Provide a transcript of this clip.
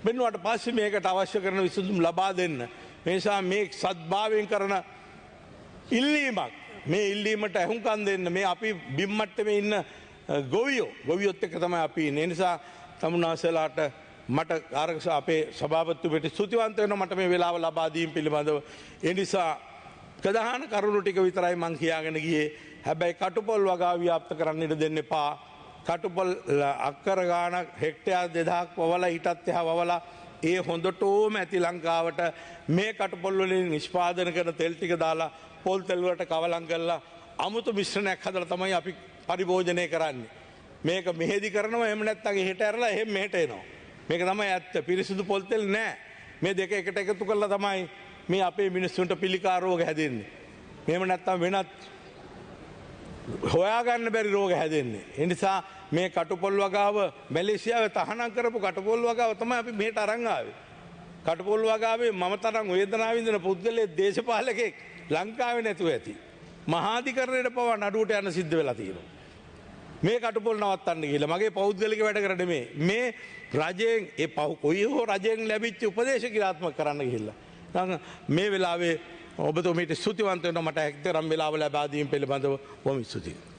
බෙන්නුවට පස්සේ මේකට අවශ්‍ය කරන විසඳුම් ලබා දෙන්න. මේ නිසා මේ සද්භාවයෙන් කරන ඉල්ලීමක් මේ ඉල්ලීමට ඇහුම්කන් දෙන්න. මේ අපි බිම් මට්ටමේ ඉන්න ගොවියොත් එක්ක තමයි අපි ඉන්නේ. ඒ නිසා තමුන්නාසලාට මට ආරක්ෂ අපේ සභාපතිතුමට ස්තුතිවන්ත වෙනවා මට මේ වෙලාව ලබා දීම පිළිබඳව. ඒ නිසා ප්‍රධාන කරුණු ටික විතරයි මං කියාගෙන ගියේ. හැබැයි කටුපොල් වගාව ව්‍යාප්ත කරන්න ඉඩ දෙන්න එපා. කටුපොල් අක්කර ගාණක් හෙක්ටයාර් 2000ක් වවලා ඊටත් එහා වවලා ඒ හොඳටම ඇති ලංකාවට මේ කටුපොල් වලින් නිෂ්පාදනය කරන තෙල් ටික දාලා පොල් තෙල් වලට කවලම් කරලා අමුතු මිශ්‍රණයක් හදලා තමයි අපි පරිභෝජනය කරන්නේ. මේක මෙහෙදි කරනවා එහෙම නැත්නම් එහෙට ඇරලා එහෙම මෙහෙට එනවා. මේක තමයි ඇත්ත. පිරිසිදු පොල් තෙල් නෑ. මේ දෙක එකට එකතු කරලා තමයි මේ අපේ මිනිස්සුන්ට පිළිකා රෝග හැදෙන්නේ. මෙහෙම නැත්නම් වෙනත් හොයාගන්න බැරි රෝග හැදෙන්නේ. ඒ නිසා මේ කටුපොල් වගාව මැලේසියාවේ තහනම් කරපු කටුපොල් වගාව තමයි අපි මෙහෙට අරන් ආවේ. කටුපොල් වගාවේ මම තරම් වේදනාව විඳින පුද්ගලයෙක් දේශපාලකෙක් ලංකාවේ නැතුව ඇති. මහාධිකරණයට පවා නඩුවට යන සිද්ධ වෙලා තියෙනවා. මේ කටුපොල් නවත්තන්න කියලා මගේ පෞද්ගලික වැඩ කර නෙමේ. මේ රජයෙන් ඒ කොයි හෝ රජයෙන් ලැබිච්ච උපදේශ ක්‍රියාත්මක කරන්න ගිහිල්ලා. මේ වෙලාවේ ඔබතුමීට ස්තුතිවන්ත වෙනවා මට එක්තරම් වෙලාව ලබා දීම පිළිබඳව බොහොම ස්තුතියි.